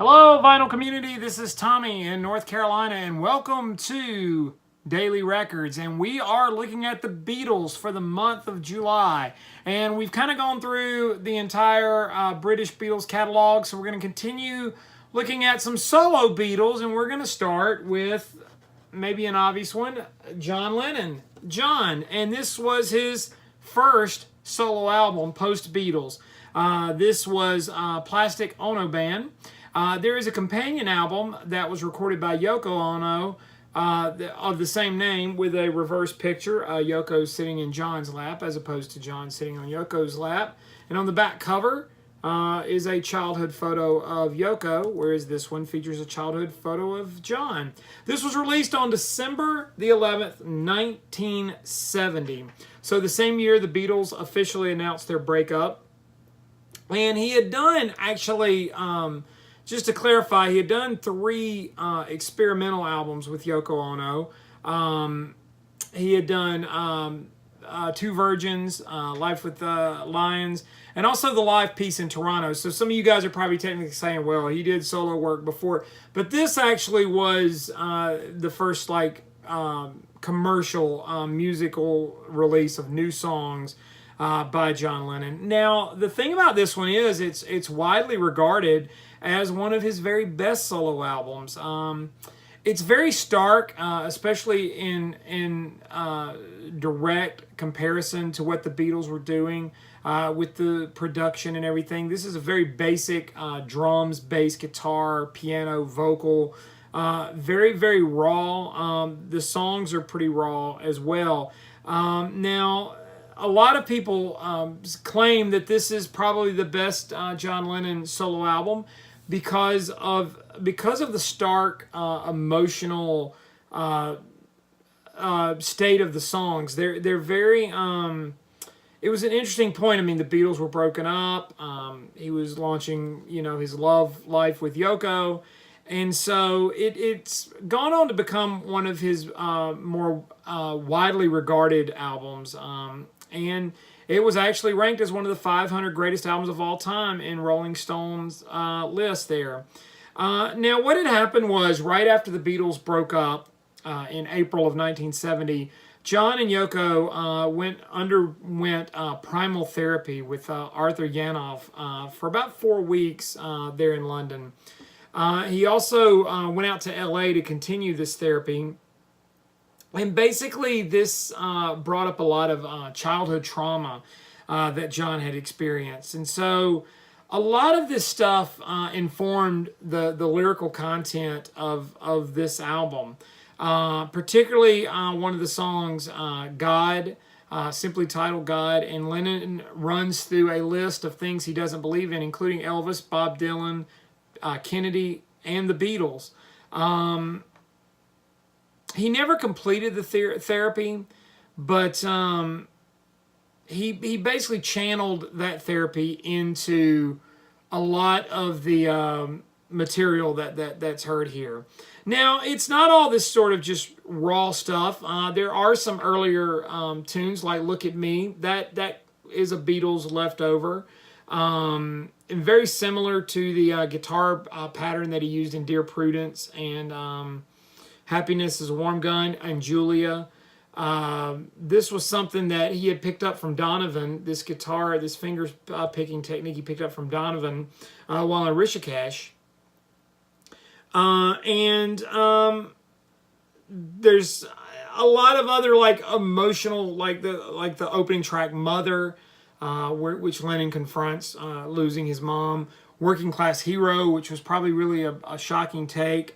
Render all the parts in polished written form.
Hello, vinyl community. This is Tommy in North Carolina, and welcome to Daily Records. And we are looking at the Beatles for the month of July. And we've kind of gone through the entire British Beatles catalog, so we're going to continue looking at some solo Beatles, and we're going to start with maybe an obvious one, John Lennon. John, and this was his first solo album, post-Beatles. This was Plastic Ono Band. There is a companion album that was recorded by Yoko Ono of the same name with a reverse picture. Yoko sitting in John's lap as opposed to John sitting on Yoko's lap. And on the back cover is a childhood photo of Yoko, whereas this one features a childhood photo of John. This was released on December the 11th, 1970. So the same year the Beatles officially announced their breakup. And he had done, actually, just to clarify, he had done 3 experimental albums with Yoko Ono. He had done Two Virgins, Life with Lions, and also the live piece in Toronto. So some of you guys are probably technically saying, well, he did solo work before. But this actually was the first commercial musical release of new songs by John Lennon. Now, the thing about this one is it's widely regarded as one of his very best solo albums. It's very stark, especially in direct comparison to what the Beatles were doing with the production and everything. This is a very basic drums, bass, guitar, piano, vocal, very, very raw. The songs are pretty raw as well. Now, a lot of people claim that this is probably the best John Lennon solo album because of the stark emotional state of the songs. They're very. It was an interesting point. I mean, the Beatles were broken up. He was launching, his love life with Yoko, and so it's gone on to become one of his more widely regarded albums. And it was actually ranked as one of the 500 greatest albums of all time in Rolling Stone's list there. Now, what had happened was right after the Beatles broke up in April of 1970, John and Yoko underwent primal therapy with Arthur Yanov for about 4 weeks there in London. He also went out to LA to continue this therapy. And basically, this brought up a lot of childhood trauma that John had experienced. And so a lot of this stuff informed the lyrical content of this album. Particularly one of the songs, God, simply titled God. And Lennon runs through a list of things he doesn't believe in, including Elvis, Bob Dylan, Kennedy, and the Beatles. He never completed the therapy, but he basically channeled that therapy into a lot of the material that's heard here. Now, it's not all this sort of just raw stuff. There are some earlier tunes like Look at Me. That is a Beatles leftover. And very similar to the guitar pattern that he used in Dear Prudence and Happiness is a Warm Gun and Julia. This was something that he had picked up from Donovan, this guitar, this finger picking technique he picked up from Donovan while in Rishikesh. There's a lot of other emotional, like the opening track Mother, which Lennon confronts losing his mom. Working Class Hero, which was probably really a shocking take.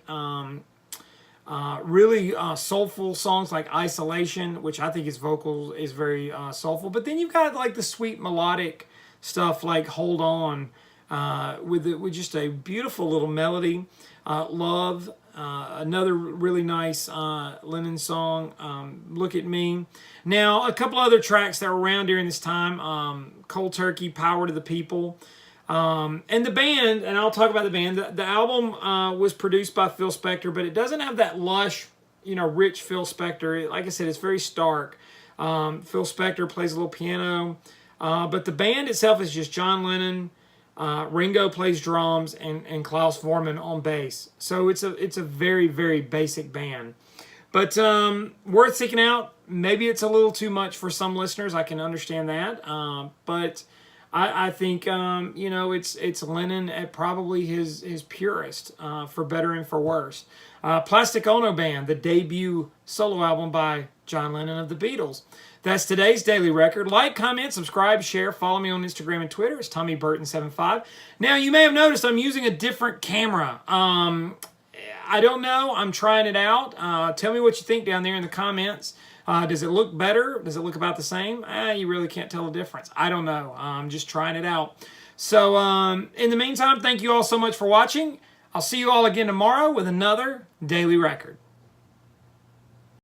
Really soulful songs like Isolation, which I think his vocals is very soulful. But then you've got the sweet melodic stuff like Hold On, with just a beautiful little melody. Love, another really nice Lennon song, Look at Me. Now, a couple other tracks that were around during this time, Cold Turkey, Power to the People. And the band, and I'll talk about the band, the album was produced by Phil Spector, but it doesn't have that lush, rich Phil Spector. Like I said, it's very stark. Phil Spector plays a little piano, but the band itself is just John Lennon, Ringo plays drums, and Klaus Vormann on bass. So it's a very, very basic band. But worth seeking out. Maybe it's a little too much for some listeners. I can understand that. But I think it's Lennon at probably his purest, for better and for worse. Plastic Ono Band, the debut solo album by John Lennon of the Beatles. That's today's Daily Record. Like, comment, subscribe, share, follow me on Instagram and Twitter. It's TommyBurton75. Now, you may have noticed I'm using a different camera. I don't know. I'm trying it out. Tell me what you think down there in the comments. Does it look better? Does it look about the same? You really can't tell the difference. I don't know. I'm just trying it out. So in the meantime, thank you all so much for watching. I'll see you all again tomorrow with another Daily Record.